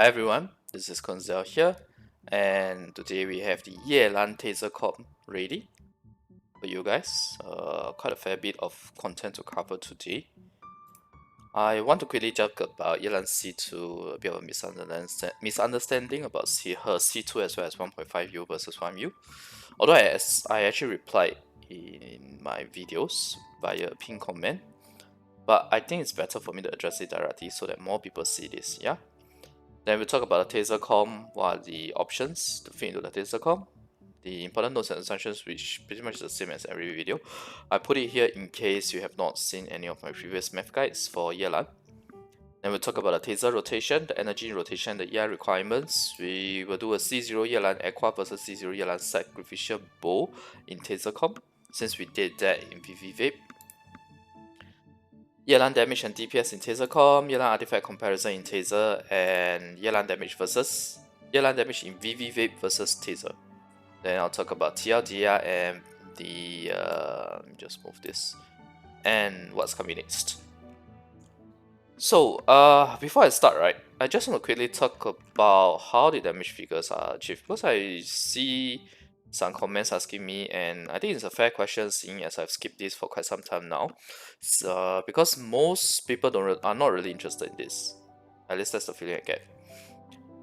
Hi everyone, this is Koinzell here, and today we have the Yelan Taser Comp ready for you guys. Quite a fair bit of content to cover today. I want to quickly talk about Yelan C2, a bit of a misunderstanding about her C2 as well as 1.5U versus 1U. Although I actually replied in my videos via a pinned comment, but I think it's better for me to address it directly so that more people see this, yeah? Then we'll talk about the Taser Comp, what are the options to fit into the Taser Comp, the important notes and assumptions, which pretty much the same as every video. I put it here in case you have not seen any of my previous math guides for Yelan. Then we'll talk about the Taser Rotation, the energy rotation, the EI requirements. We will do a C0 Yelan Aqua versus C0 Yelan Sacrificial Bow in Taser Comp, since we did that in VV Vape. Yelan damage and DPS in Taser Comp, Yelan artifact comparison in Taser, and Yelan damage in VV Vape versus Taser. Then I'll talk about TLDR and the just move this, and what's coming next. So before I start, right, I just want to quickly talk about how the damage figures are achieved, because I see some comments asking me, and I think it's a fair question seeing as I've skipped this for quite some time now. Because most people are not really interested in this. At least that's the feeling I get.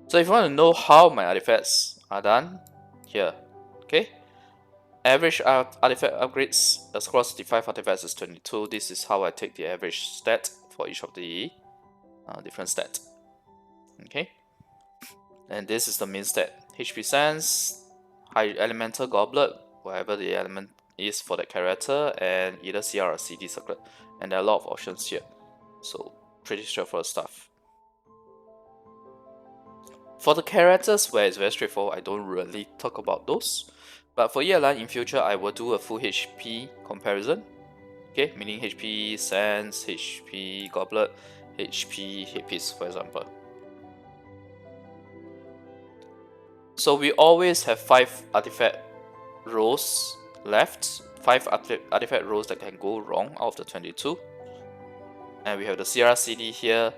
So if you want to know how my artifacts are done, here, okay? Average artifact upgrades across the 5 artifacts is 22. This is how I take the average stat for each of the different stats. Okay? And this is the main stat. HP Sense, High Elemental Goblet, whatever the element is for that character, and either CR or CD circlet. And there are a lot of options here. So pretty straightforward stuff. For the characters where it's very straightforward, I don't really talk about those. But for Yelan, in future, I will do a full HP comparison. Okay, meaning HP Sense, HP Goblet, HP Headpiece, for example. So we always have 5 artifact rows left, 5 artifact rows that can go wrong out of the 22. And we have the CRCD here,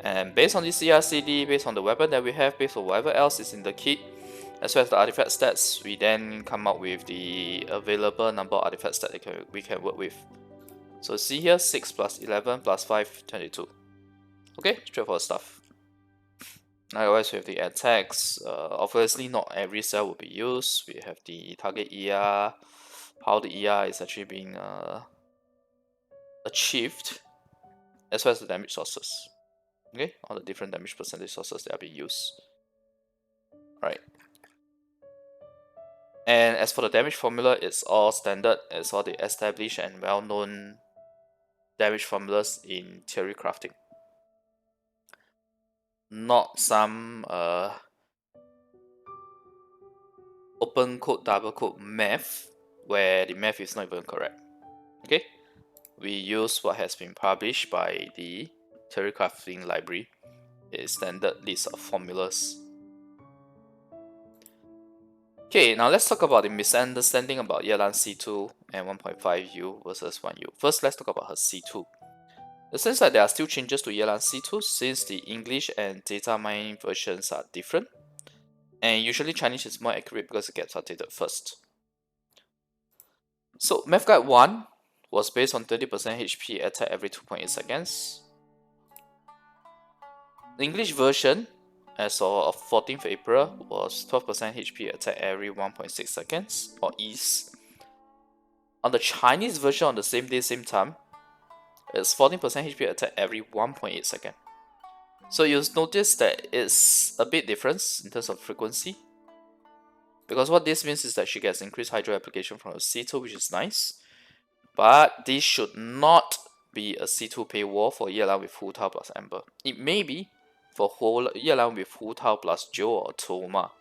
and based on the CRCD, based on the weapon that we have, based on whatever else is in the kit, as well as the artifact stats, we then come up with the available number of artifact stats that we can work with. So see here, 6 plus 11 plus 5, 22. Okay, straightforward stuff. Likewise, we have the attacks. Obviously, not every cell will be used. We have the target ER, how the ER is actually being achieved, as well as the damage sources. Okay, all the different damage percentage sources that are being used. Right. And as for the damage formula, it's all standard. It's all the established and well-known damage formulas in theory crafting. Not some open code, double code math where the math is not even correct. Okay, we use what has been published by the theory crafting library, a standard list of formulas. Okay, now let's talk about the misunderstanding about Yelan C2 and 1.5U versus 1U. First, let's talk about her C2. It seems like there are still changes to Yelan C2 since the English and data mining versions are different. And usually Chinese is more accurate because it gets updated first. So Math Guide 1 was based on 20% HP attack every 2.8 seconds. The English version, as of 14th April, was 12% HP attack every 1.6 seconds, or ease. On the Chinese version on the same day, same time, it's 14% HP attack every 1.8 seconds. So you'll notice that it's a bit different in terms of frequency. Because what this means is that she gets increased hydro application from her C2, which is nice. But this should not be a C2 paywall for Yelan with Hu Tao plus Amber. It may be for Yelan with Hu Tao plus Joe or Toma.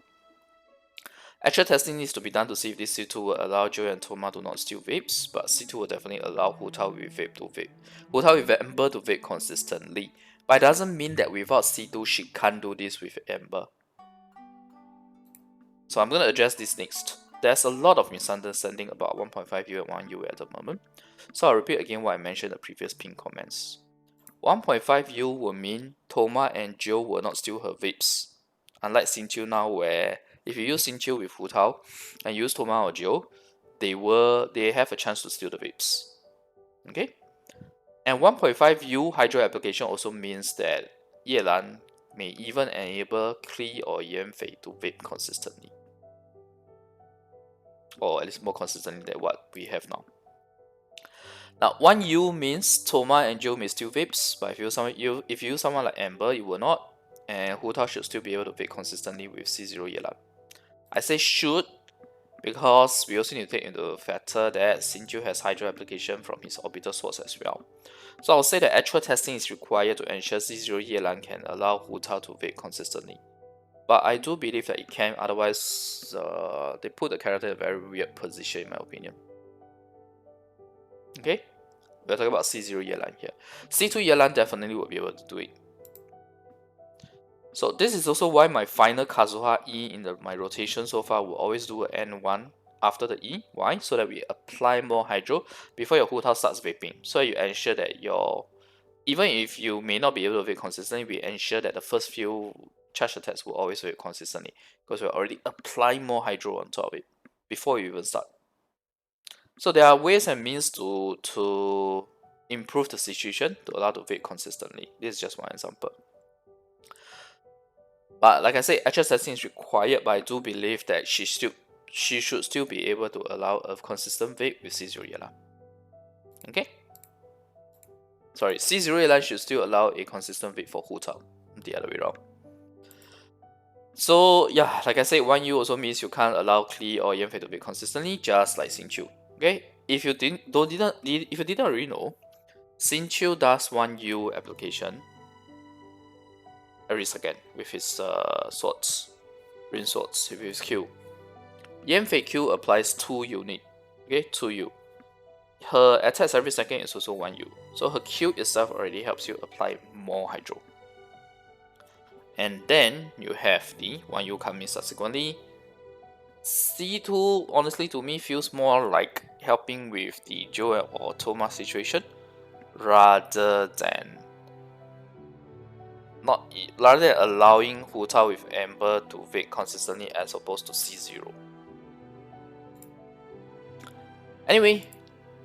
Actual testing needs to be done to see if this C2 will allow Joe and Toma to not steal vapes, but C2 will definitely allow Hu Tao with Vape to vape. Hu Tao with Amber to vape consistently. But it doesn't mean that without C2 she can't do this with Amber. So I'm going to address this next. There's a lot of misunderstanding about 1.5U and 1U at the moment. So I'll repeat again what I mentioned in the previous pinned comments. 1.5U will mean Thoma and Joe will not steal her vapes. Unlike Xingqiu now, where if you use Xingqiu with Plothole and use Thoma or Joe, they have a chance to steal the vapes. Okay? And 1.5U hydro application also means that Yelan may even enable Klee or Yanfei to vape consistently. Or at least more consistently than what we have now. Now, 1U means Thoma and Joe may steal vapes, but if you use someone like Amber, you will not, and Hu Tao should still be able to vape consistently with C0 Yelan. I say should because we also need to take into factor that Xingqiu has hydro application from his orbital source as well. So I'll say that actual testing is required to ensure C0 Yelan can allow Hu Tao to vape consistently. But I do believe that it can, otherwise they put the character in a very weird position in my opinion. Okay, we're talking about C0 Yelan here. C2 Yelan definitely will be able to do it. So this is also why my final Kazuha E in my rotation so far will always do an N1 after the E. Why? So that we apply more hydro before your Hu Tao starts vaping. So you ensure that even if you may not be able to vape consistently, we ensure that the first few charge attacks will always vape consistently because we're already applying more hydro on top of it before you even start. So there are ways and means to improve the situation to allow to vape consistently. This is just one example. But like I said, actual testing is required, but I do believe that she should still be able to allow a consistent vape with C0 Yelan. Okay? Sorry, C0 Yelan should still allow a consistent vape for Hu Tao, the other way around. So yeah, like I said, 1U also means you can't allow Klee or Yanfei to vape consistently, just like Xingqiu. Okay? If you didn't already know, Xingqiu does 1U application every second with his swords, ring swords, with his Q. Yanfei Q applies 2 unit, okay, 2U. Her attacks every second is also 1U, so her Q itself already helps you apply more hydro. And then you have the 1U coming subsequently. C2 honestly to me feels more like helping with the Joe or Thoma situation rather than allowing Hu Tao with Amber to vape consistently as opposed to C0. Anyway,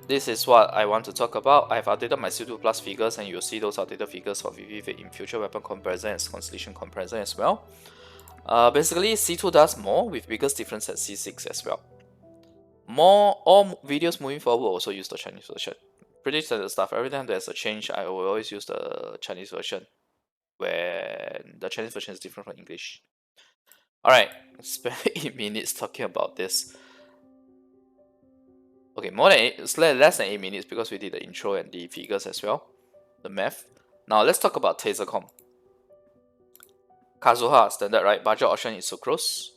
this is what I want to talk about. I've updated my C2 Plus figures and you'll see those updated figures for VV in future weapon comparison and constellation comparison as well. Basically, C2 does more with biggest difference at C6 as well. All videos moving forward will also use the Chinese version. Pretty standard stuff. Every time there's a change, I will always use the Chinese version, where the Chinese version is different from English. Alright, spend 8 minutes talking about this. Okay, less than 8 minutes because we did the intro and the figures as well, the math. Now let's talk about Taser Comp. Kazuha, standard, right? Budget option is Sucrose.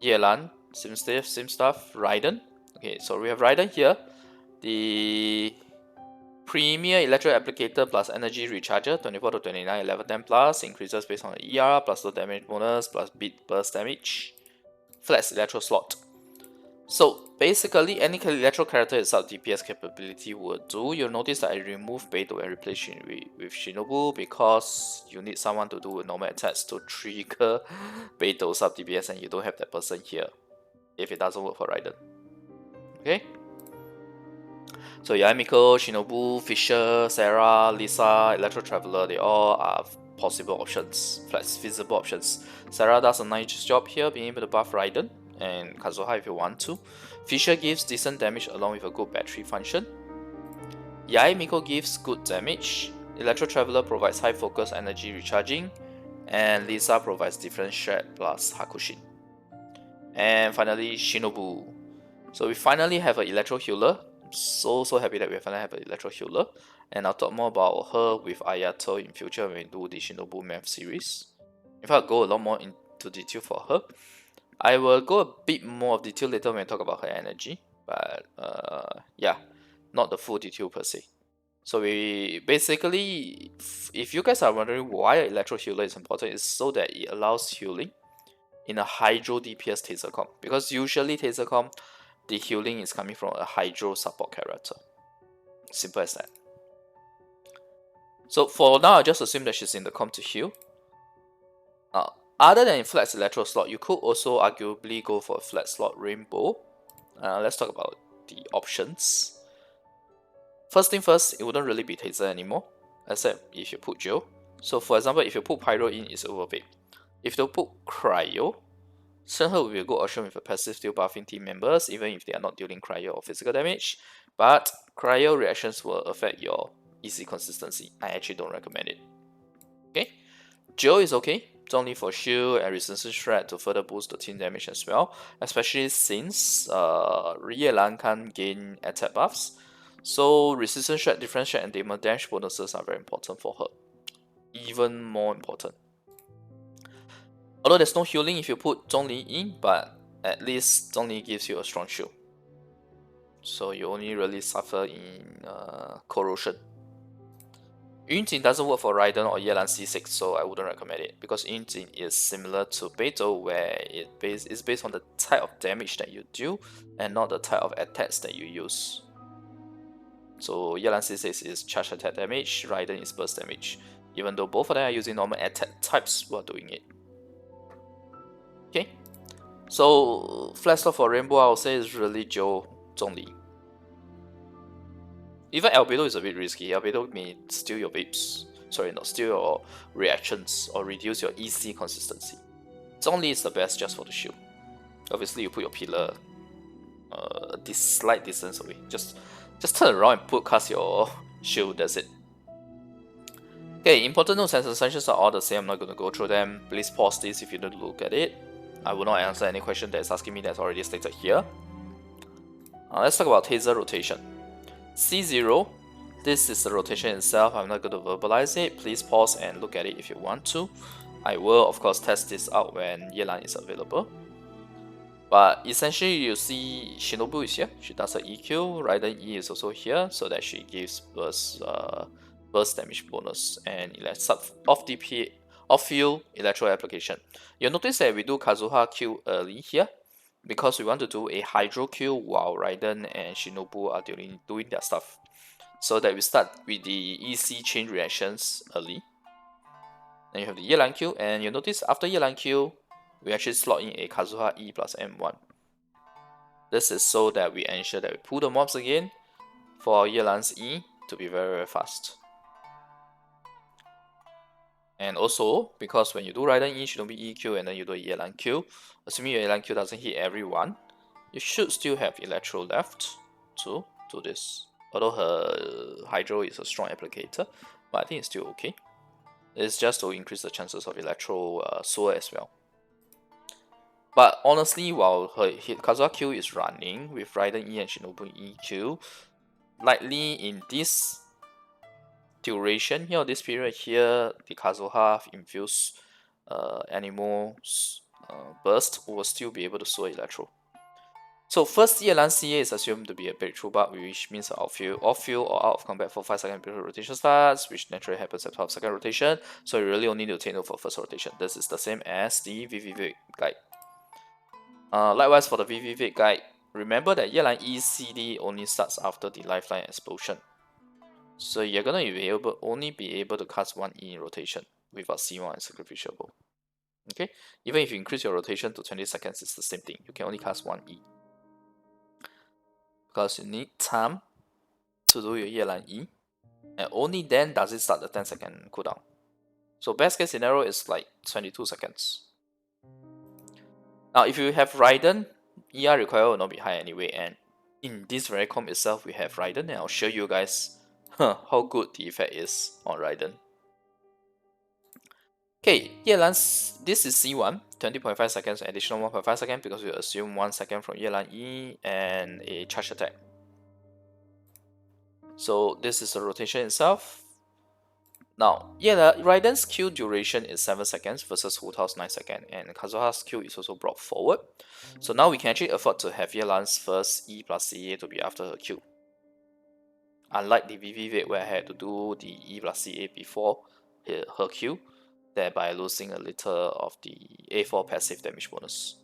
Yelan, same stuff. Raiden. Okay, so we have Raiden here. The Premier Electro Applicator plus Energy Recharger, 24 to 29, 11 10 plus, increases based on the ER, plus the damage bonus, plus beat burst damage. Flex Electro Slot. So basically, any electro character with SUB-DPS capability will do. You'll notice that I remove Beidou and replace with Shinobu because you need someone to do normal attacks to trigger Beidou SUB-DPS and you don't have that person here if it doesn't work for Raiden. Okay? So Yamiko, Shinobu, Fisher, Sarah, Lisa, Electro Traveler, they all are possible options, feasible options. Sarah does a nice job here being able to buff Raiden and Kazuha if you want to. Fisher gives decent damage along with a good battery function. Yaemiko gives good damage. Electro Traveler provides high focus energy recharging. And Lisa provides different shred plus Hakushin. And finally Shinobu. So we finally have an Electro Healer. I'm so happy that we finally have an Electro Healer. And I'll talk more about her with Ayato in future when we do the Shinobu Math series. In fact, I'll go a lot more into detail for her. I will go a bit more of detail later when I talk about her energy, but yeah, not the full detail per se. So we basically, if you guys are wondering why Electro Healer is important, it's so that it allows healing in a Hydro DPS Taser Comp. Because usually Taser Comp, the healing is coming from a Hydro support character. Simple as that. So for now, I just assume that she's in the comp to heal. Other than flex electro slot, you could also arguably go for a flex slot rainbow. Let's talk about the options. First thing first, it wouldn't really be Taser anymore, except if you put Geo. So for example, if you put Pyro in, it's over Vape. If you put Cryo, Shenghe will be a good option with a passive still buffing team members, even if they are not dealing cryo or physical damage. But cryo reactions will affect your EC consistency. I actually don't recommend it. Okay, Geo is okay. It's only for shield and resistance threat to further boost the team damage as well, especially since Yelan can't gain attack buffs. So resistance threat, defense threat, and damage dash bonuses are very important for her. Even more important. Although there's no healing if you put Zhongli in, but at least Zhongli gives you a strong shield. So you only really suffer in corrosion. Yunjin doesn't work for Raiden or Yelan C6, so I wouldn't recommend it, because Yunjin is similar to Beto, where it's based on the type of damage that you do and not the type of attacks that you use. So Yelan C6 is charge attack damage, Raiden is burst damage, even though both of them are using normal attack types while doing it. Okay, so flash slot for Rainbow I would say is really Joe Zhongli. Even Albedo is a bit risky. Albedo may steal your vapes. Sorry, not steal your reactions or reduce your EC consistency. Zhongli is the best just for the shield. Obviously, you put your pillar this slight distance away. Just turn around and cast your shield. That's it. Okay, important notes and assumptions are all the same. I'm not going to go through them. Please pause this if you don't look at it. I will not answer any question that is asking me that's already stated here. Let's talk about Taser Rotation. C0, this is the rotation itself. I'm not going to verbalize it. Please pause and look at it if you want to. I will, of course, test this out when Yelan is available. But essentially, you see Shinobu is here. She does her EQ. Raiden E is also here, so that she gives burst damage bonus and off-field electro application. You'll notice that we do Kazuha Q early here, because we want to do a Hydro Q while Raiden and Shinobu are doing their stuff. So that we start with the EC chain reactions early. Then you have the Yelan Q, and you'll notice after Yelan Q, we actually slot in a Kazuha E plus M1. This is so that we ensure that we pull the mobs again for our Yelan's E to be very, very fast. And also, because when you do Raiden E, Shinobu EQ, and then you do a Yelan Q, assuming your Yelan Q doesn't hit everyone, you should still have Electro left to do this. Although her Hydro is a strong applicator, but I think it's still okay. It's just to increase the chances of Electro Soar as well. But honestly, while her Kazuha Q is running with Raiden E and Shinobu EQ, likely in this duration here, this period here, the Kazuha infused animals burst will still be able to soar Electro. So first Yelan CA is assumed to be a breakthrough bug, which means off field or out of combat for 5 seconds before rotation starts, which naturally happens at 12 second rotation. So you really only need to take note for first rotation. This is the same as the VV guide. Likewise for the VV guide, remember that Yelan ECD only starts after the lifeline explosion. So you're gonna only be able to cast one E in rotation without C1 and Sacrificial. Okay, even if you increase your rotation to 20 seconds, it's the same thing. You can only cast one E, because you need time to do your Yelan E, and only then does it start the 10 second cooldown. So best case scenario is like 22 seconds. Now if you have Raiden, ER require will not be high anyway, and in this very comp itself we have Raiden, and I'll show you guys how good the effect is on Raiden. Okay, Yelan's, this is C1, 20.5 seconds, additional 1.5 seconds, because we assume 1 second from Yelan E and a charge attack. So this is the rotation itself. Now, Raiden's Q duration is 7 seconds versus Hu Tao's 9 seconds, and Kazuha's Q is also brought forward. So now we can actually afford to have Yelan's first E plus CA to be after her Q. Unlike the VV where I had to do the E plus CA before her Q, thereby losing a little of the A4 passive damage bonus.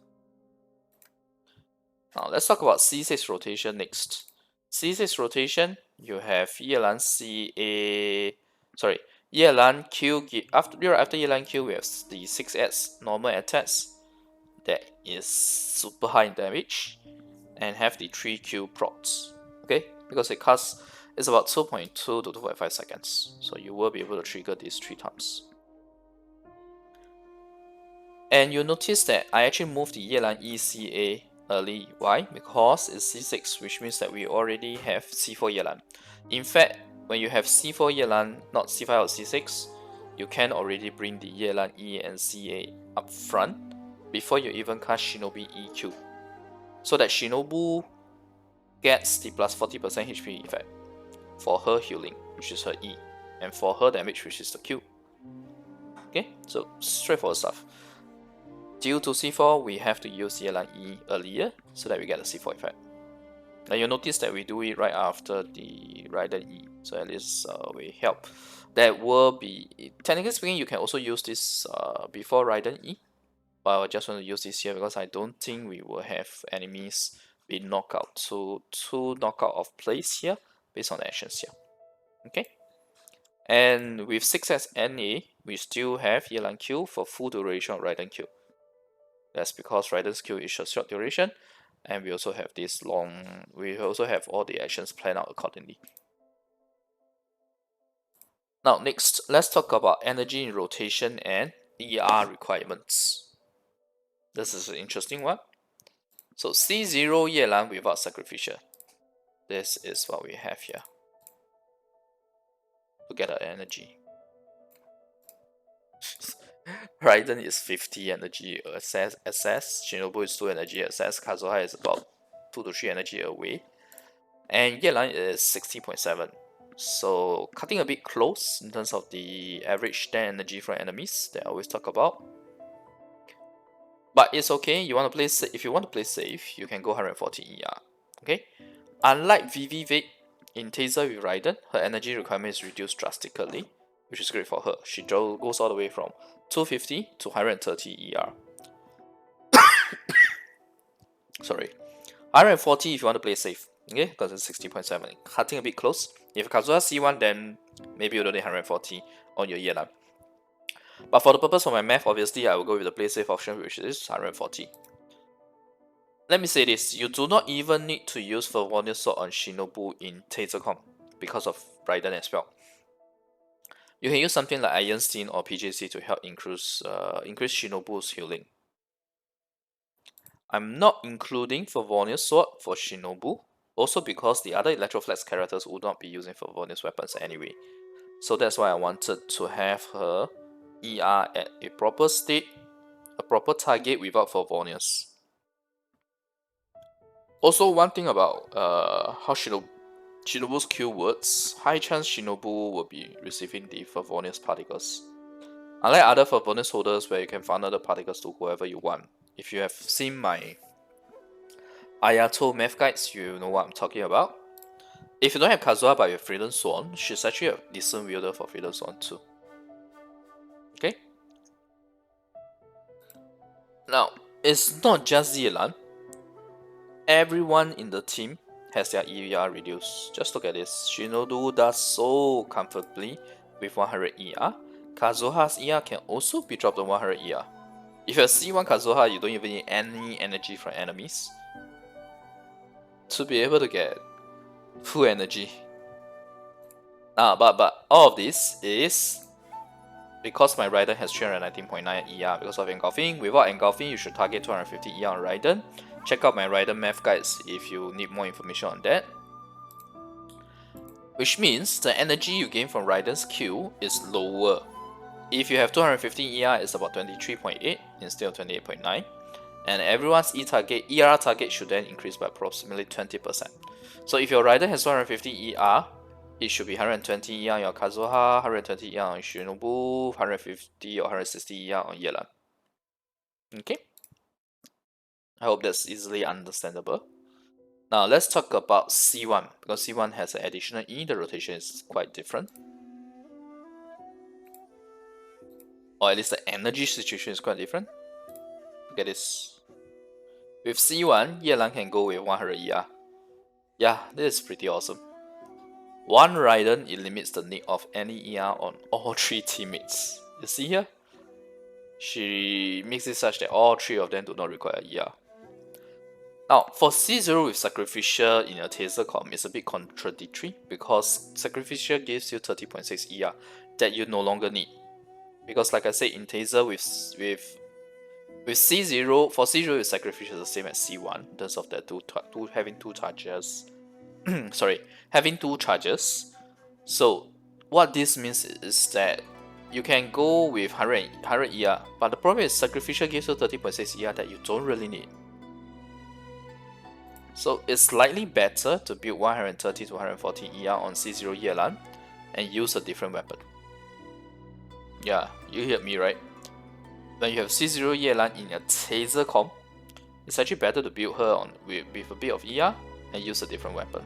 Now let's talk about C6 rotation next. C6 rotation, you have Yelan CA, sorry, Yelan Q, after Yelan Q, we have the 6S normal attacks that is super high in damage and have the 3Q procs. Okay, because it casts is about 2.2 to 2.5 seconds, so you will be able to trigger these 3 times. And you'll notice that I actually moved the Yelan ECA early. Why? Because it's C6, which means that we already have C4 Yelan. In fact, when you have C4 Yelan, not C5 or C6, you can already bring the Yelan E and CA up front before you even cast Shinobi EQ, so that Shinobu gets the plus 40% HP effect for her healing, which is her E, and for her damage, which is the Q. Okay, so straightforward stuff. Due to C4, we have to use Yelan E earlier so that we get the C4 effect. Now you'll notice that we do it right after the Raiden E, so at least we help. That will be, technically speaking, you can also use this before Raiden E, but I just want to use this here because I don't think we will have enemies be knocked out. So 2 knockout of place here based on the actions here. Okay. And with 6S NA, we still have Yelan Q for full duration of Raiden Q. That's because Raiden's Q is a short duration, and we also have this long, we also have all the actions planned out accordingly. Now next, let's talk about energy in rotation and ER requirements. This is an interesting one. So C0 Yelan without Sacrificial. This is what we have here to get our energy. Raiden is 50 energy access, Shinobu is 2 energy access, Kazuha is about 2 to 3 energy away, and Yelan is 60.7. So cutting a bit close in terms of the average 10 energy from enemies that I always talk about. But it's okay, you want to play if you want to play safe, you can go 140 ER. Okay? Unlike VV Vape, in Taser with Raiden, her energy requirement is reduced drastically, which is great for her. She goes all the way from 250 to 130 ER. Sorry. 140 if you want to play safe, okay? Because it's 60.7. Cutting a bit close. If Kazuha C1, then maybe you don't need 140 on your Yelan. But for the purpose of my math, obviously, I will go with the play safe option, which is 140. Let me say this, you do not even need to use Fervonia Sword on Shinobu in Taser Comp because of Raiden as well. You can use something like Iron Steen or PJC to help increase Shinobu's healing. I'm not including Fervonia's Sword for Shinobu, also because the other Electroflex characters would not be using Fervonia's weapons anyway. So that's why I wanted to have her ER at a proper state, a proper target without Fervonia's. Also, one thing about how Shinobu's Q works, high chance Shinobu will be receiving the Fervonia's particles. Unlike other Fervonia's holders where you can funnel the particles to whoever you want. If you have seen my Ayato math guides, you know what I'm talking about. If you don't have Kazuha but you have Freedom Swan, she's actually a decent wielder for Freedom Swan too. Okay? Now, it's not just Yelan. Everyone in the team has their ER reduced. Just look at this. Shinobu does so comfortably with 100 ER. Kazuha's ER can also be dropped to 100 ER. If you C1 Kazuha, you don't even need any energy from enemies to be able to get full energy. But all of this is because my Raiden has 319.9 ER because of engulfing. Without engulfing, you should target 250 ER on Raiden. Check out my Raiden math guides if you need more information on that. Which means the energy you gain from Raiden's Q is lower. If you have 250 ER, it's about 23.8 instead of 28.9. And everyone's ER target should then increase by approximately 20%. So if your Raiden has 250 ER, it should be 120 ER on your Kazuha, 120 ER on Shinobu, 150 or 160 ER on Yelan. Okay? I hope that's easily understandable. Now let's talk about C1, because C1 has an additional E, the rotation is quite different. Or at least the energy situation is quite different. Look at this. With C1, Yelan can go with 100 ER. Yeah, this is pretty awesome. one Raiden eliminates the need of any ER on all 3 teammates. You see here? She makes it such that all 3 of them do not require ER. Now, for C0 with Sacrificial in a Taser Comp, it's a bit contradictory because Sacrificial gives you 30.6 ER that you no longer need. Because like I said, in Taser with C0, for C0 with Sacrificial is the same as C1 in terms of that having 2 charges. Sorry, having 2 charges. So what this means is that you can go with 100 ER, but the problem is Sacrificial gives you 30.6 ER that you don't really need. So it's slightly better to build 130 to 140 ER on C0 Yelan and use a different weapon. Yeah, you heard me right. When you have C0 Yelan in a Taser Comp, it's actually better to build her on with a bit of ER and use a different weapon.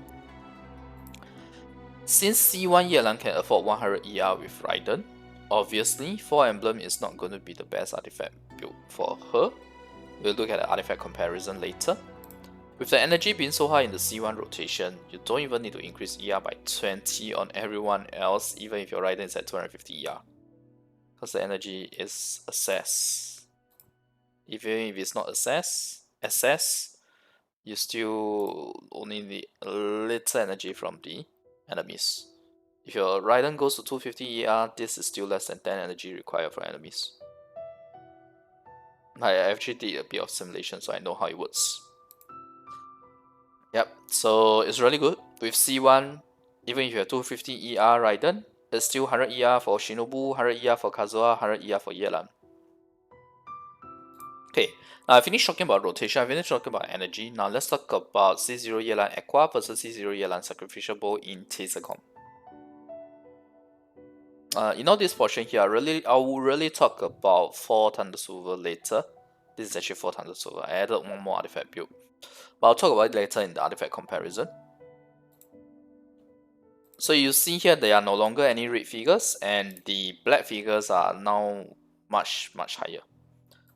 Since C1 Yelan can afford 100 ER with Raiden, obviously 4 Emblem is not going to be the best artifact build for her. We'll look at the artifact comparison later. With the energy being so high in the C1 rotation, you don't even need to increase ER by 20 on everyone else, even if your Raiden is at 250 ER. Because the energy is assess. Even if it's not assess, you still only need a little energy from the enemies. If your Raiden goes to 250 ER, this is still less than 10 energy required for enemies. I actually did a bit of simulation, so I know how it works. Yep, so it's really good. With C1, even if you have 250 ER Raiden, it's still 100 ER for Shinobu, 100 ER for Kazuha, 100 ER for Yelan. Okay, now I finished talking about rotation, I finished talking about energy. Now let's talk about C0 Yelan Aqua versus C0 Yelan Sacrificial Bow in Taser Comp. In all this portion here, I will really talk about 4 Thunder Silver later. This is actually 4 Thunder Silver. I added one more artifact build, but I'll talk about it later in the artifact comparison. So you see here, there are no longer any red figures, and the black figures are now much higher.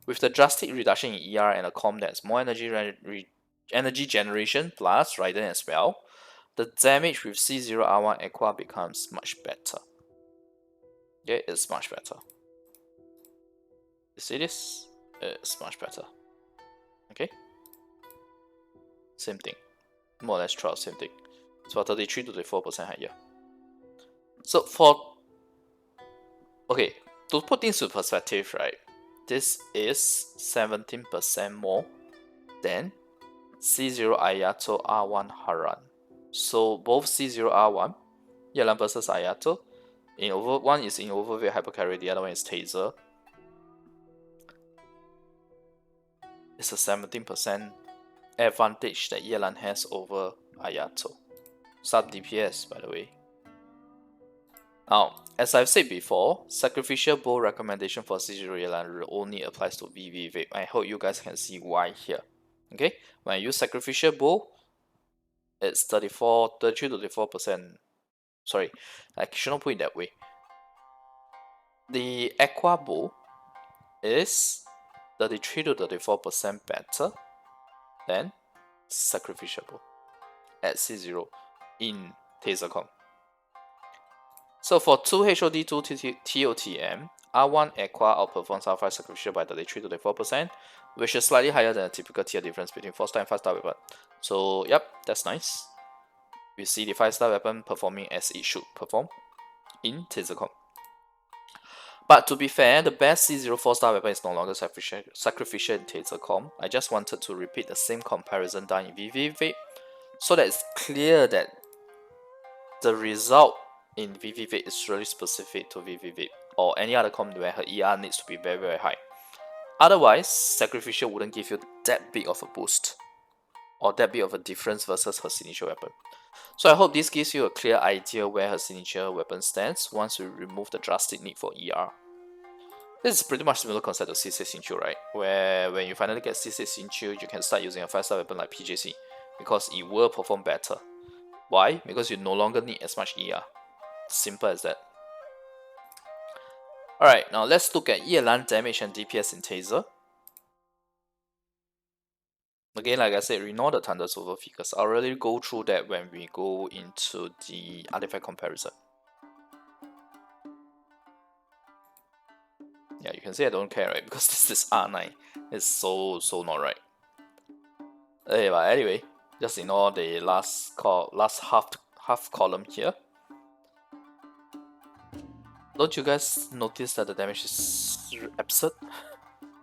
With the drastic reduction in ER and a comp that's more energy generation plus Raiden as well, the damage with C0 R1 Aqua becomes much better. Yeah, it's much better. You see this? It's much better. Okay? Same thing. More or less throughout, same thing. It's about 33 to 34% higher. So okay, to put things into perspective, right? This is 17% more than C0 Ayato R1 Haran. So both C0 R1, Yelan versus Ayato, one is in overweight hypercarry, the other one is Taser. It's a 17% advantage that Yelan has over Ayato. SUB-DPS, by the way. Now, as I've said before, Sacrificial Bow recommendation for C0 Yelan only applies to VV Vape. I hope you guys can see why here. Okay, when I use Sacrificial Bow, it's 33 to 34%. Sorry, I shouldn't put it that way. The Aqua Bow is 33 to 34% better than Sacrificial Bow at C0 in Taser Comp. So for 2 HOD, 2 TOTM, R1 Aqua outperforms R5 Sacrificial by 33 to 34%, which is slightly higher than a typical tier difference between 4-star and 5-star weapon. So yep, that's nice. We see the 5-star weapon performing as it should perform in Taser Comp. But to be fair, the best C0 4-star weapon is no longer Sacrificial in Taser Comp. I just wanted to repeat the same comparison done in VV Vape, so that it's clear that the result in VV Vape is really specific to VV Vape or any other comp where her ER needs to be very high. Otherwise, Sacrificial wouldn't give you that big of a boost or that big of a difference versus her signature weapon. So I hope this gives you a clear idea where her signature weapon stands once we remove the drastic need for ER. This is pretty much similar concept to C6 Xingqiu, right? Where when you finally get C6 Xingqiu, you can start using a 5-star weapon like PJC because it will perform better. Why? Because you no longer need as much ER. Simple as that. Alright, now let's look at Yelan damage and DPS in Taser. Again, like I said, ignore the Thunder Silver figures. I'll really go through that when we go into the artifact comparison. Yeah, you can see I don't care, right? Because this is R9. It's so not right. But anyway, just ignore the last half column here. Don't you guys notice that the damage is absurd?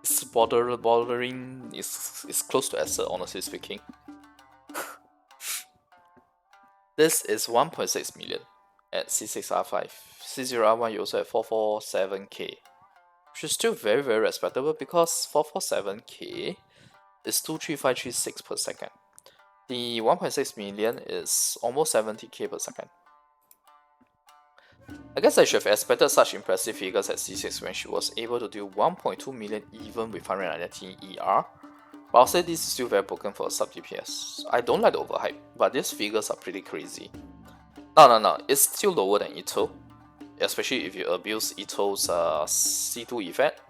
It's bordering is close to absurd, honestly speaking. This is 1.6 million at C6R5. C0R1 you also have 447k. Which is still very respectable because 447k is 23536 per second. The 1.6 million is almost 70k per second. I guess I should have expected such impressive figures at C6 when she was able to do 1.2 million even with 119 ER. But I'll say this is still very broken for a SUB-DPS. I don't like the overhype, but these figures are pretty crazy. No, it's still lower than Ito, especially if you abuse Ito's C2 effect.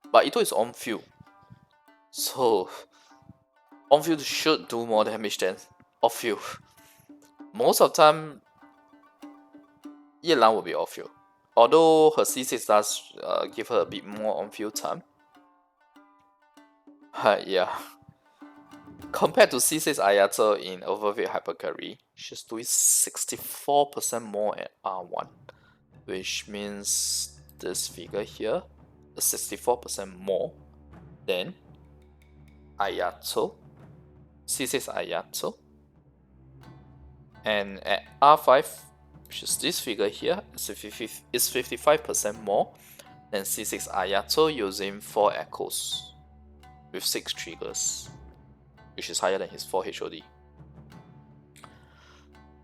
But Ito is on field, so on field should do more damage than off field. Most of the time, Yelan will be off field, although her C6 does give her a bit more on field time. Yeah. Compared to C6 Ayato in overweight hypercarry, she's doing 64% more at R1, which means this figure here is 64% more than Ayato, C6 Ayato. And at R5, which is this figure here, is 55% more than C6 Ayato using 4 echoes with 6 triggers, which is higher than his 4 HOD.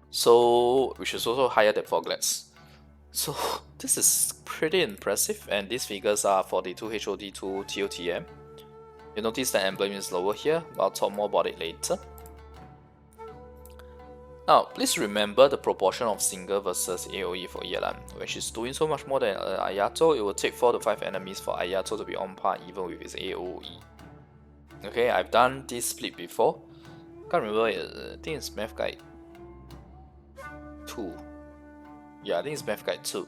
So, which is also higher than Foglets. So, this is pretty impressive, and these figures are for the 2 HOD to TOTM. You notice the emblem is lower here, but I'll talk more about it later. Now, please remember the proportion of single versus AoE for Yelan. When she's doing so much more than Ayato, it will take 4 to 5 enemies for Ayato to be on par even with his AoE. Okay, I've done this split before. Can't remember, I think it's Math Guide 2. Yeah, I think it's Math Guide 2.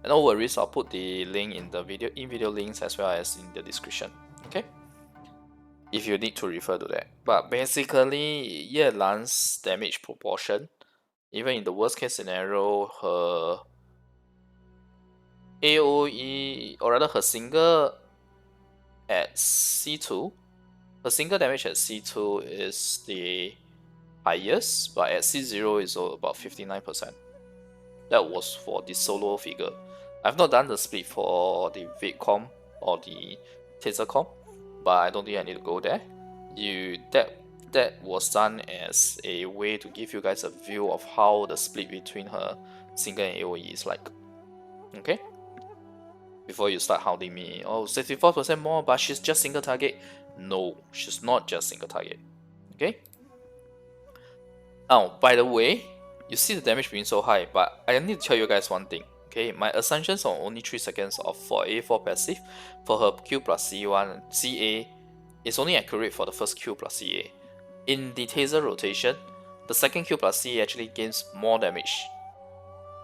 And no worries, I'll put the link in the video links as well as in the description. Okay? If you need to refer to that. But basically, Yelan's damage proportion, even in the worst case scenario, her AoE, or rather her single at C2, her single damage at C2 is the highest, but at C0 is about 59%. That was for the solo figure. I've not done the split for the Vape comp or the Taser comp, but I don't think I need to go there. That was done as a way to give you guys a view of how the split between her single and AoE is like. Okay? Before you start hounding me, oh, 64% more, but she's just single target. No, she's not just single target. Okay? Oh, by the way, you see the damage being so high, but I need to tell you guys one thing. Okay, my assumptions on only 3 seconds of for A4 passive for her Q plus C1 CA is only accurate for the first Q plus CA. In the Taser Rotation, the second Q plus CA actually gains more damage,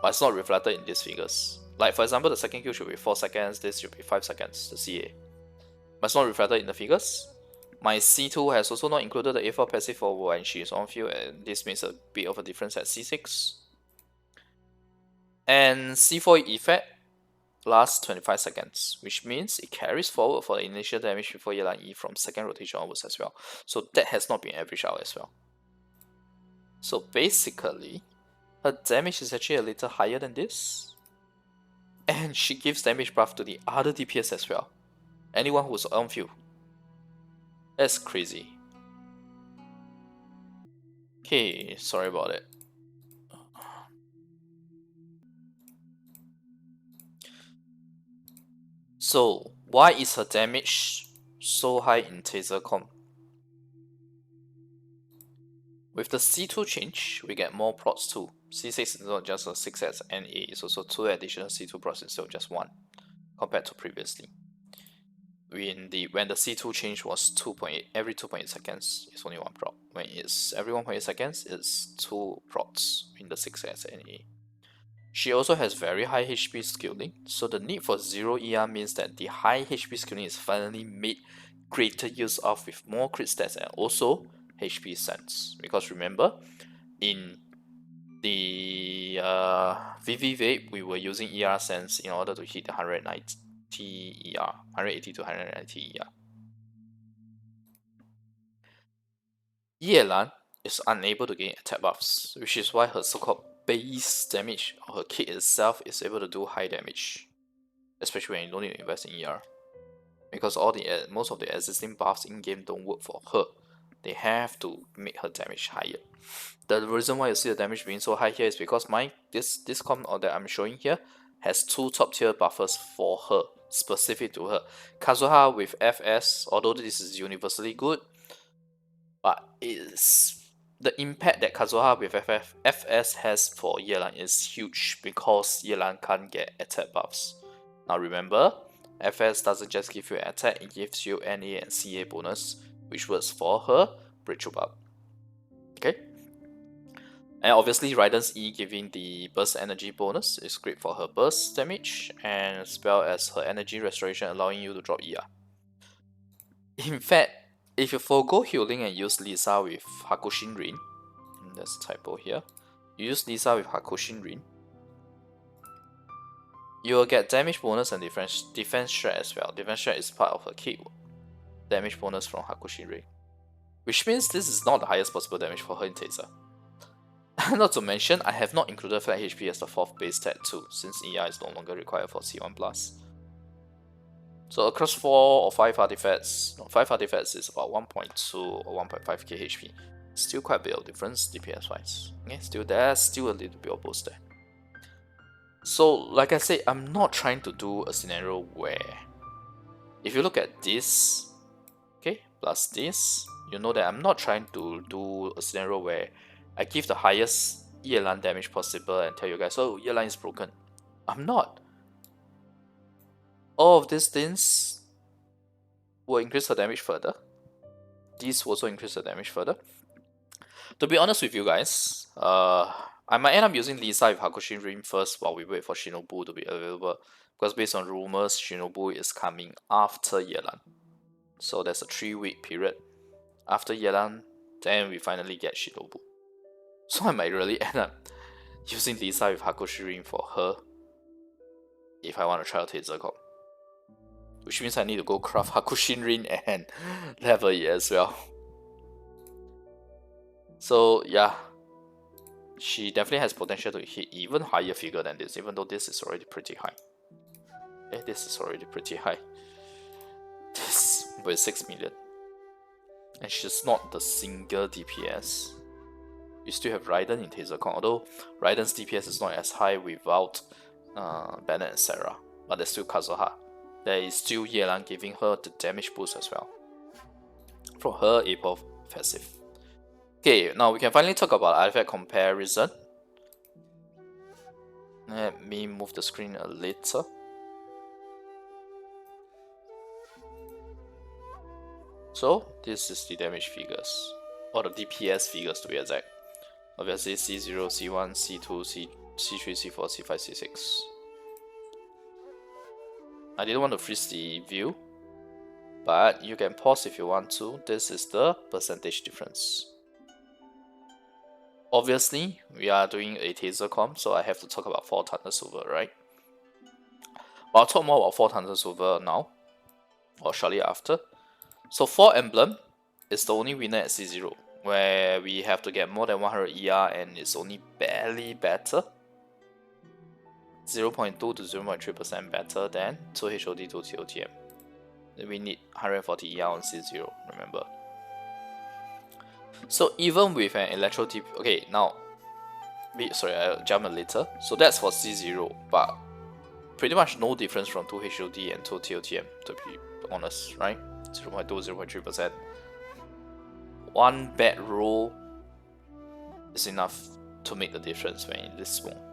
but it's not reflected in these figures. Like for example, the second Q should be 4 seconds, this should be 5 seconds, the CA. But it's not reflected in the figures. My C2 has also not included the A4 passive for when she is on field, and this makes a bit of a difference at C6. And C4 effect lasts 25 seconds, which means it carries forward for the initial damage before Yelan E from second rotation onwards as well. So that has not been averaged out as well. So basically, her damage is actually a little higher than this. And she gives damage buff to the other DPS as well. Anyone who's on field. That's crazy. Okay, sorry about it. So, why is her damage so high in Taser Comp? With the C2 change, we get more procs too. C6 is not just a 6 as NA, it's also 2 additional C2 procs instead of just 1, compared to previously. when the C2 change was 2.8 every 2.8 seconds, it's only 1 proc. When it's every 1.8 seconds, it's 2 procs in the 6S NE. She also has very high HP scaling, so the need for 0 ER means that the high HP scaling is finally made greater use of with more crit stats and also HP sense. Because remember, in the VV Vape, we were using ER sense in order to hit the 190 ER, 180 to 190 ER. Yelan is unable to gain attack buffs, which is why her so-called base damage or her kit itself is able to do high damage, especially when you don't need to invest in ER. Because most of the existing buffs in game don't work for her. They have to make her damage higher. The reason why you see the damage being so high here is because this comp that I'm showing here has 2 top tier buffers for her, specific to her. Kazuha with FS, although this is universally good, but the impact that Kazuha with FS has for Yelan is huge because Yelan can't get attack buffs. Now remember, FS doesn't just give you attack, it gives you NA and CA bonus, which works for her breakthrough buff. Okay? And obviously Raiden's E giving the burst energy bonus is great for her burst damage, and as well as her energy restoration allowing you to drop ER. In fact, if you forgo healing and use Lisa with Hakushin Rin, there's a typo here, you use Lisa with Hakushin Rin, you will get damage bonus and defense strat as well. Defense strat is part of her kit. Damage bonus from Hakushin Rin, which means this is not the highest possible damage for her in Taser. Not to mention, I have not included flat HP as the 4th base stat too, since ER is no longer required for C1+. So across 4 or 5 artifacts, 5 artifacts is about 1.2 or 1.5k HP. Still quite a bit of difference DPS wise. Okay, still a little bit of boost there. So like I said, I'm not trying to do a scenario where, if you look at this, okay, plus this, you know that I'm not trying to do a scenario where I give the highest Yelan damage possible and tell you guys, oh, Yelan is broken. I'm not. All of these things will increase her damage further. These will also increase her damage further. To be honest with you guys, I might end up using Lisa with Hakushin Rin first while we wait for Shinobu to be available. Because based on rumors, Shinobu is coming after Yelan. So there's a 3-week period after Yelan, then we finally get Shinobu. So I might really end up using Lisa with Hakushin Rin for her if I want to try out Taser Comp. Which means I need to go craft Hakushin Rin and level it as well. So yeah, she definitely has potential to hit even higher figure than this, even though this is already pretty high. This is already pretty high. This with 6 million. And she's not the single DPS. You still have Raiden in Taser Comp, although Raiden's DPS is not as high without Bennett and Sarah, but there's still Kazuha. There is still Yelan giving her the damage boost as well from her April passive. Okay, now we can finally talk about artifact comparison. Let me move the screen a little. So this is the damage figures, or the DPS figures to be exact. Obviously C0, C1, C2, C3, C4, C5, C6. I didn't want to freeze the view, but you can pause if you want to. This is the percentage difference. Obviously, we are doing a Taser Comp, so I have to talk about 4 Thunder Silver, right? But I'll talk more about 4 Thunder Silver now, or shortly after. So 4 Emblem is the only winner at C0, where we have to get more than 100 ER and it's only barely better. 0.2 to 0.3% better than 2 HOD, 2 TOTM. We need 140 ER on C0, remember. So even with an Electro TP, okay, now, sorry, I'll jump a little. So that's for C0, but pretty much no difference from 2 HOD and 2 TOTM, to be honest, right? 0.2, 0.3%. One bad roll is enough to make the difference when it is small.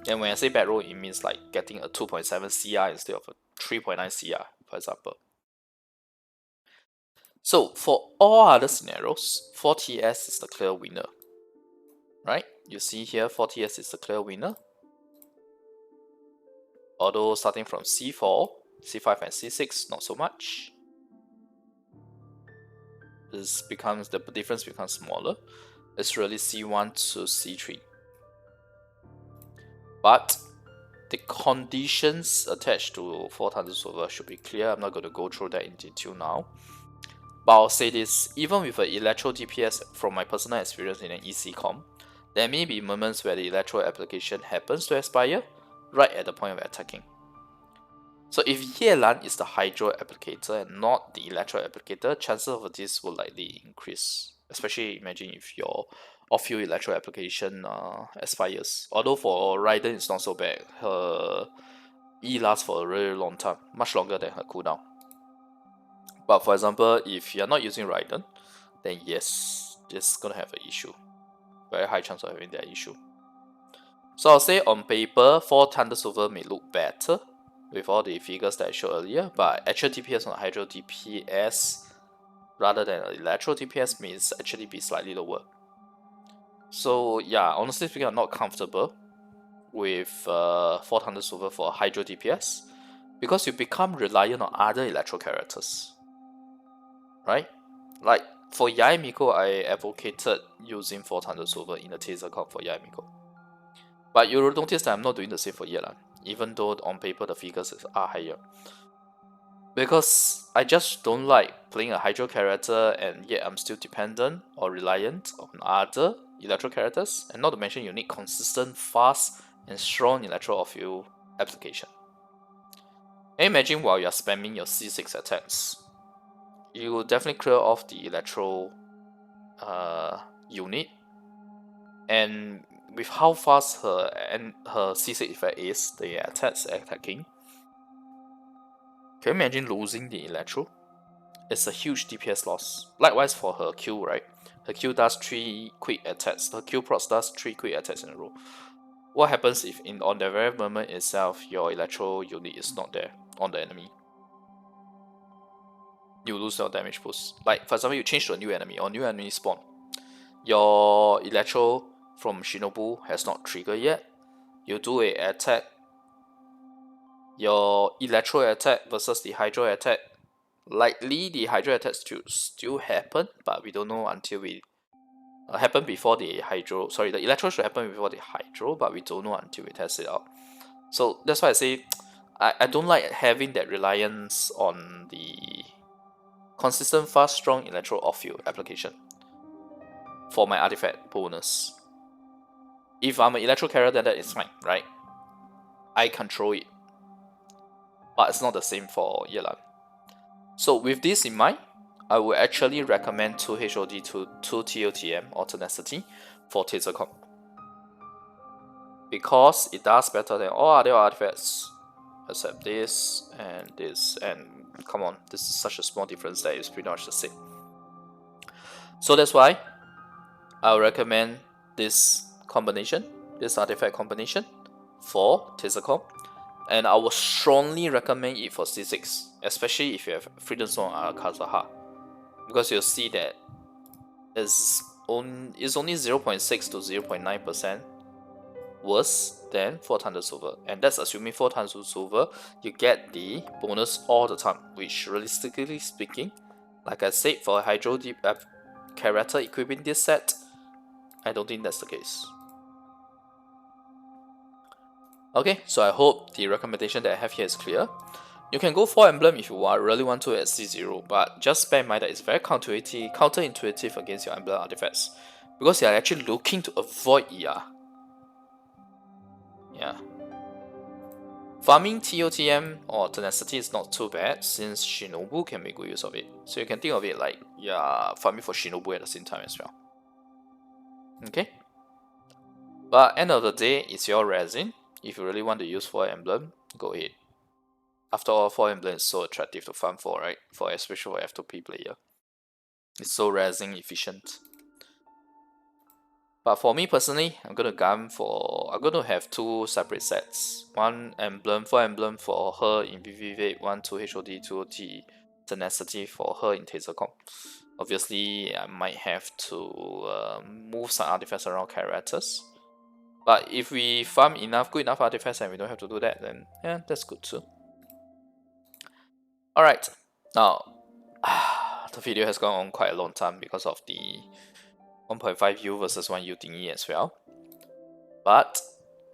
And when I say bad roll, it means like getting a 2.7 CR instead of a 3.9 CR, for example. So for all other scenarios, 4TS is the clear winner, right? You see here 4TS is the clear winner. Although starting from C4, C5 and C6, not so much. The difference becomes smaller. It's really C1 to C3. But the conditions attached to 4 Taser solver should be clear. I'm not going to go through that in detail now. But I'll say this, even with an electro DPS, from my personal experience in an EC comp, there may be moments where the electro application happens to expire right at the point of attacking. So if Yelan is the hydro applicator and not the electro applicator, chances of this will likely increase. Especially imagine if your off-field electro application expires. Although for Raiden it's not so bad. Her E lasts for a really long time, much longer than her cooldown. But for example, if you're not using Raiden, then yes, it's gonna have an issue. Very high chance of having that issue. So I'll say on paper, 4 Thunder Silver may look better with all the figures that I showed earlier, but actual DPS on Hydro DPS rather than Electro DPS may actually be slightly lower. So yeah, honestly speaking, I'm not comfortable with 4 Thunder Silver for Hydro DPS because you become reliant on other Electro characters, right? Like for Yaemiko, I advocated using 4 Thunder Silver in the Taser Comp for Yaemiko. But you'll notice that I'm not doing the same for Yelan, even though on paper the figures are higher. Because I just don't like playing a Hydro character and yet I'm still dependent or reliant on other Electro characters, and not to mention you need consistent, fast, and strong Electro off-field application. And imagine while you're spamming your C6 attacks, you will definitely clear off the Electro unit, and with how fast her C6 effect is, the attacking, can you imagine losing the Electro? It's a huge DPS loss. Likewise for her Q, right? Her Q does 3 quick attacks. Her Q procs does 3 quick attacks in a row. What happens if on the very moment itself, your Electro unit is not there on the enemy? You lose your damage boost. Like for example, you change to a new enemy or new enemy spawn. Your Electro from Shinobu has not triggered yet. You do a attack. Your Electro attack versus the Hydro attack. Likely the Hydro attack still happen, but we don't know until we happen before the Hydro. Sorry, the Electro should happen before the Hydro, but we don't know until we test it out. So that's why I say I don't like having that reliance on the consistent, fast, strong Electro off-field application for my artifact bonus. If I'm an Electro carrier, then that is fine, right? I control it. But it's not the same for Yelan. So with this in mind, I would actually recommend 2 HOD to 2 TOTM alternacity for Taser Comp, because it does better than all other artifacts except this, and come on, this is such a small difference that it's pretty much the same. So that's why I'll recommend this combination, this artifact combination for Taser Comp. And I would strongly recommend it for C6, especially if you have Freedom Zone or Kazaha, because you'll see that it's only 0.6 to 0.9% worse than 4 Thunder Silver, and that's assuming 4 Thunder Silver you get the bonus all the time, which realistically speaking, like I said, for a Hydro Deep character equipping this set, I don't think that's the case. Okay, so I hope the recommendation that I have here is clear. You can go 4 Emblem if you really want to at C0, but just bear in mind that it's very counterintuitive against your Emblem artifacts, because you are actually looking to avoid ER. Yeah. Farming TOTM or Tenacity is not too bad, since Shinobu can make good use of it. So you can think of it like, yeah, farming for Shinobu at the same time as well. Okay? But end of the day, it's your resin. If you really want to use 4 Emblem, go ahead. After all, 4 Emblem is so attractive to farm for, right? Especially for F2P player. It's so resin efficient. But for me personally, I'm gonna have two separate sets. One emblem for her in VV, one 2 HOD, 2 OT tenacity for her in Taser Comp. Obviously, I might have to move some artifacts around characters. But if we farm good enough artifacts and we don't have to do that, then yeah, that's good too. Alright, now the video has gone on quite a long time because of the 1.5U versus 1U thingy as well. But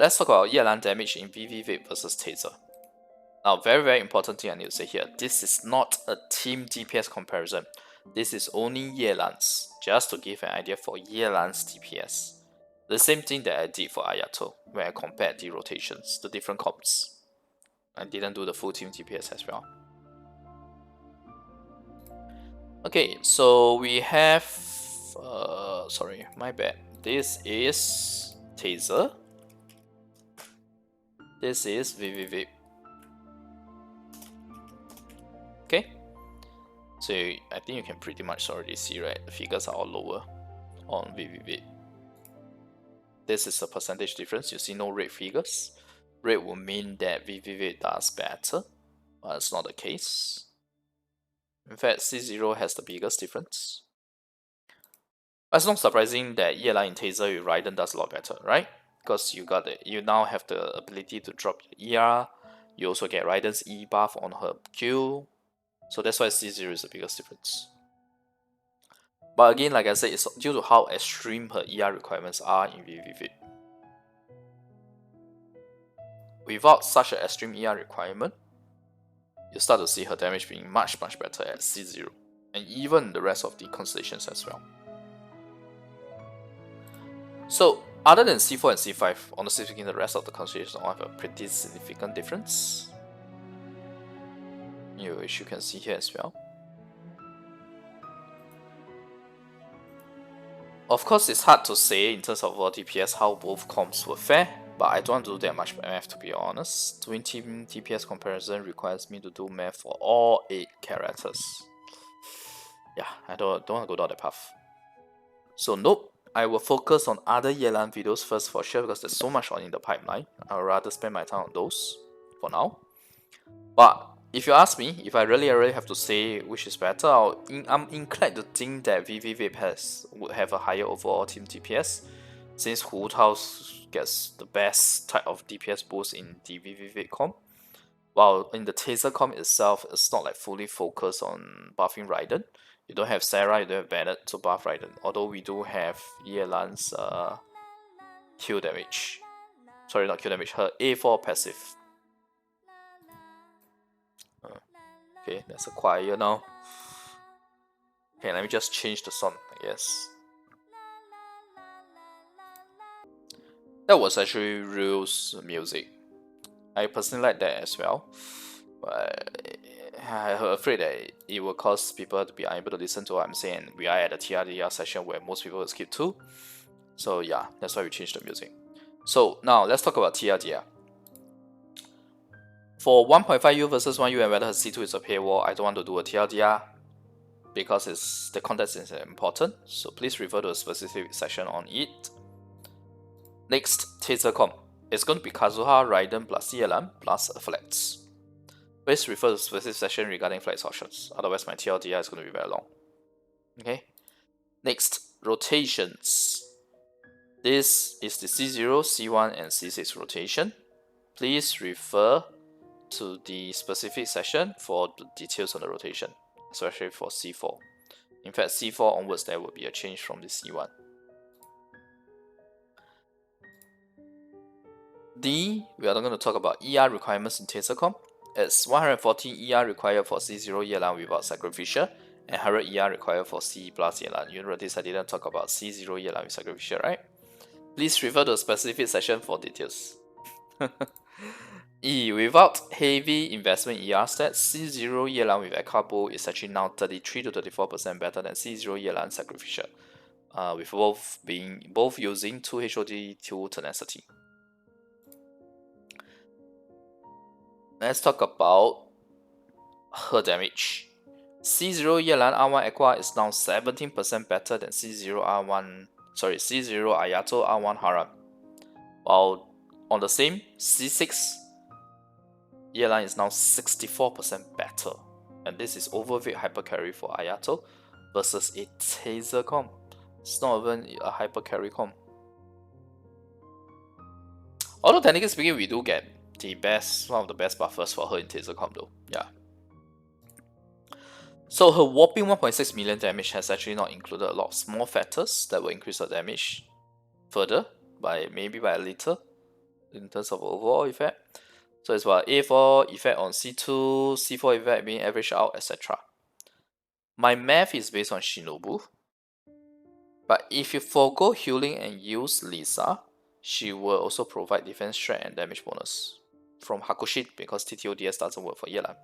let's talk about Yelan damage in VV Vape versus Taser. Now, very important thing I need to say here, this is not a team DPS comparison. This is only Yelan's, just to give an idea for Yelan's DPS. The same thing that I did for Ayato, where I compared the rotations, the different comps. I didn't do the full team DPS as well. Okay, so we have, sorry, my bad. This is Taser. This is VV. Okay, so I think you can pretty much already see, right? The figures are all lower on VV. This is a percentage difference. You see no red figures. Red will mean that VV does better, but it's not the case. In fact, C0 has the biggest difference. But it's not surprising that Yelan in Taser with Raiden does a lot better, right? Because you now have the ability to drop your ER. You also get Raiden's E buff on her Q. So that's why C0 is the biggest difference. But again, like I said, it's due to how extreme her ER requirements are in VV. Without such an extreme ER requirement, you start to see her damage being much better at C0, and even the rest of the constellations as well. So other than C4 and C5, honestly speaking, the rest of the constellations all have a pretty significant difference, which you can see here as well. Of course, it's hard to say in terms of DPS how both comps were fair, but I don't want to do that much math, to be honest. Doing team DPS comparison requires me to do math for all 8 characters. Yeah, I don't want to go down that path. So nope, I will focus on other Yelan videos first for sure, because there's so much on in the pipeline. I would rather spend my time on those for now. But if you ask me, if I really have to say which is better, I'm inclined to think that VV Vape would have a higher overall team DPS, since Hu Tao gets the best type of DPS boost in the VV Vape comp, while in the Taser comp itself, it's not like fully focused on buffing Raiden. You don't have Sarah, you don't have Bennett to buff Raiden, although we do have Yelan's Q damage. Sorry, not Q damage, her A4 passive. Okay, that's a choir now. Okay, let me just change the song, I guess. That was actually Real's music. I personally like that as well. But I'm afraid that it will cause people to be unable to listen to what I'm saying. We are at a TLDR session where most people will skip to. So yeah, that's why we changed the music. So now let's talk about TLDR. For 1.5U versus 1U and whether her C2 is a paywall, I don't want to do a TLDR because the context is important. So please refer to a specific section on it. Next, Taser Comp. It's going to be Kazuha, Raiden plus Yelan plus Flex. Please refer to a specific section regarding Flex options, otherwise my TLDR is going to be very long. Okay. Next, rotations. This is the C0, C1 and C6 rotation. Please refer to the specific section for the details on the rotation, especially for C4. In fact, C4 onwards there will be a change from the C1. D, we are not going to talk about ER requirements in Taser Comp. It's 140 ER required for C0 Yelan without Sacrificial, and 100 ER required for C plus Yelan. You notice I didn't talk about C0 Yelan with Sacrificial, right? Please refer to a specific section for details. E, without heavy investment ER stats, C0 Yelan with Aqua is actually now 33 to 34% better than C0 Yelan Sacrificial, with both using 2 HOD 2 tenacity. Let's talk about her damage. C0 Yelan R1 Aqua is now 17% better than C0 R1 C0 Ayato, R1 Haram. While on the same C6, Yelan is now 64% better. And this is overweight hypercarry for Ayato versus a Taser Comp. It's not even a hypercarry comp. Although technically speaking, we do get the best, one of the best buffers for her in Taser Comp though. Yeah. So her whopping 1.6 million damage has actually not included a lot of small factors that will increase her damage further by maybe by a little in terms of overall effect. So it's about A4 effect on C2, C4 effect being averaged out, etc. My math is based on Shinobu, but if you forego healing and use Lisa, she will also provide defense strat and damage bonus from Hakushin because TTODS doesn't work for Yelan.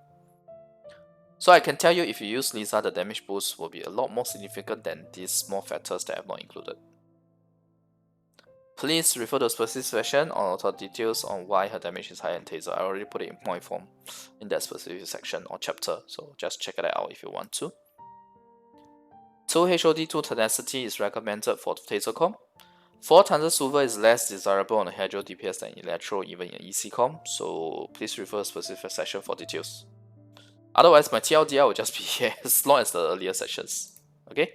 So I can tell you, if you use Lisa, the damage boost will be a lot more significant than these small factors that I have not included. Please refer to the specific section or the details on why her damage is higher in Taser. I already put it in point form in that specific section or chapter, so just check it out if you want to. 2 HOD 2 tenacity is recommended for Taser Comp. 4 Taser Silver is less desirable on the Hydro DPS than Electro, even in EC Comp, so please refer to the specific section for details. Otherwise, my TLDR will just be here as long as the earlier sections. Okay?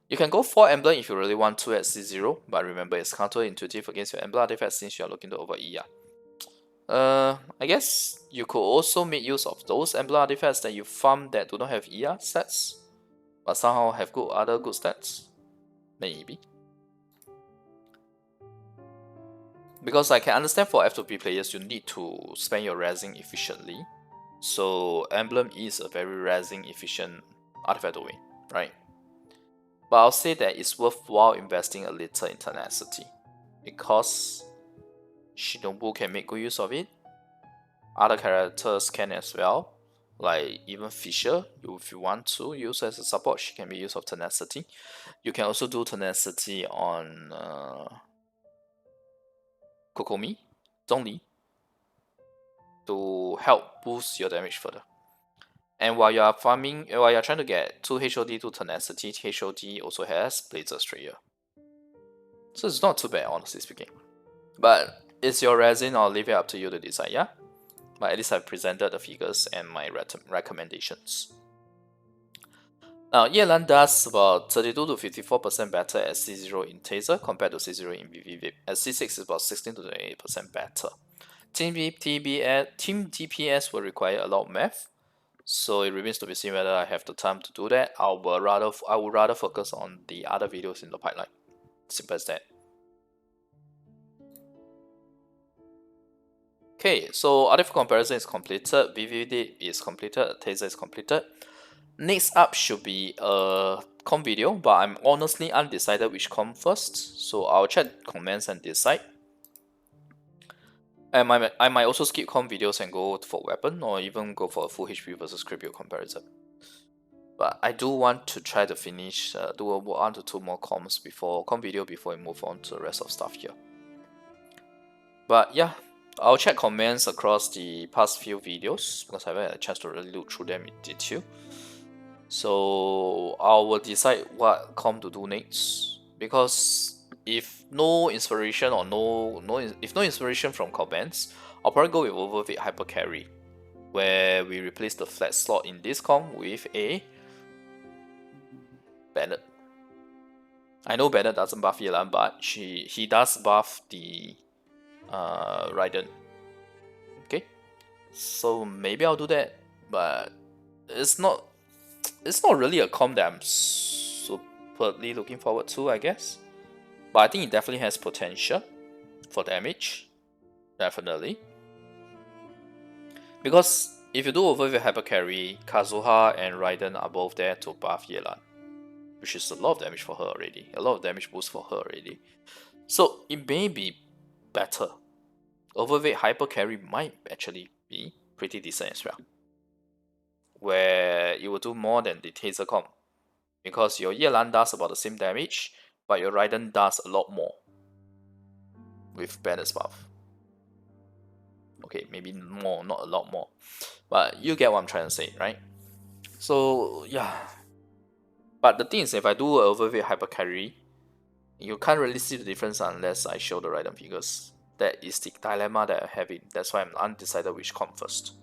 You can go 4 Emblem if you really want to at C0, but remember it's counterintuitive against your Emblem artifacts since you are looking to over ER. I guess you could also make use of those Emblem artifacts that you farm that do not have ER stats, but somehow have other good stats. Maybe. Because I can understand for F2P players, you need to spend your resin efficiently. So Emblem is a very resin efficient artifact to win, right? But I'll say that it's worthwhile investing a little in tenacity, because Shinobu can make good use of it. Other characters can as well, like even Fisher, if you want to use as a support, she can make use of tenacity. You can also do tenacity on Kokomi, Zhongli, to help boost your damage further. And while you are farming, while you are trying to get 2 HOD to tenacity, HOD also has Blazer Strayer. So it's not too bad, honestly speaking. But it's your resin, I'll leave it up to you to decide, yeah? But at least I've presented the figures and my recommendations. Now, Yelan does about 32 to 54% better at C0 in Taser compared to C0 in VV. At C6 is about 16 to 28% better. Team DPS will require a lot of math, so it remains to be seen whether I have the time to do that. I would rather focus on the other videos in the pipeline. Simple as that. Okay, so artifact comparison is completed, VVD is completed, Taser is completed. Next up should be a comp video, but I'm honestly undecided which comp first, so I'll check comments and decide. And I might also skip comp videos and go for weapon, or even go for a full HP versus crit build comparison. But I do want to try to finish, do 1 to 2 more comps before comp video before we move on to the rest of stuff here. But yeah, I'll check comments across the past few videos because I haven't had a chance to really look through them in detail. So I will decide what comp to do next, because if no inspiration or if no inspiration from comments, I'll probably go with overweight hyper carry, where we replace the flat slot in this comp with a Bennett. I know Bennett doesn't buff Yelan, but he does buff the Raiden. Okay, so maybe I'll do that, but it's not really a comp that I'm superly looking forward to, I guess. But I think it definitely has potential for damage, definitely. Because if you do overweight hyper carry, Kazuha and Raiden are both there to buff Yelan, which is a lot of damage for her already, a lot of damage boost for her already. So it may be better. Overweight hyper carry might actually be pretty decent as well, where it will do more than the Taser Comp, because your Yelan does about the same damage, but your Raiden does a lot more with Bennett's buff. Okay, maybe more, not a lot more, but you get what I'm trying to say, right? So yeah, but the thing is, if I do overweight hyper carry, You can't really see the difference unless I show the Raiden figures. That is the dilemma that I have it. That's why I'm undecided which comp first.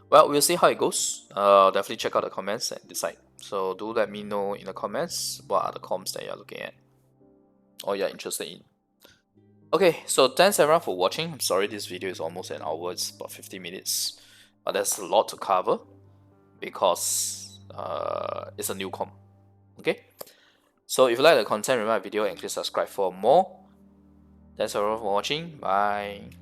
Well, we'll see how it goes. Definitely check out the comments and decide. So do let me know in the comments what are the comps that you're looking at or you're interested in. Okay, so thanks everyone for watching. I'm sorry this video is almost an hour, it's about 50 minutes. But there's a lot to cover because it's a new comp. Okay? So if you like the content, remember my video and click subscribe for more. Thanks everyone for watching. Bye.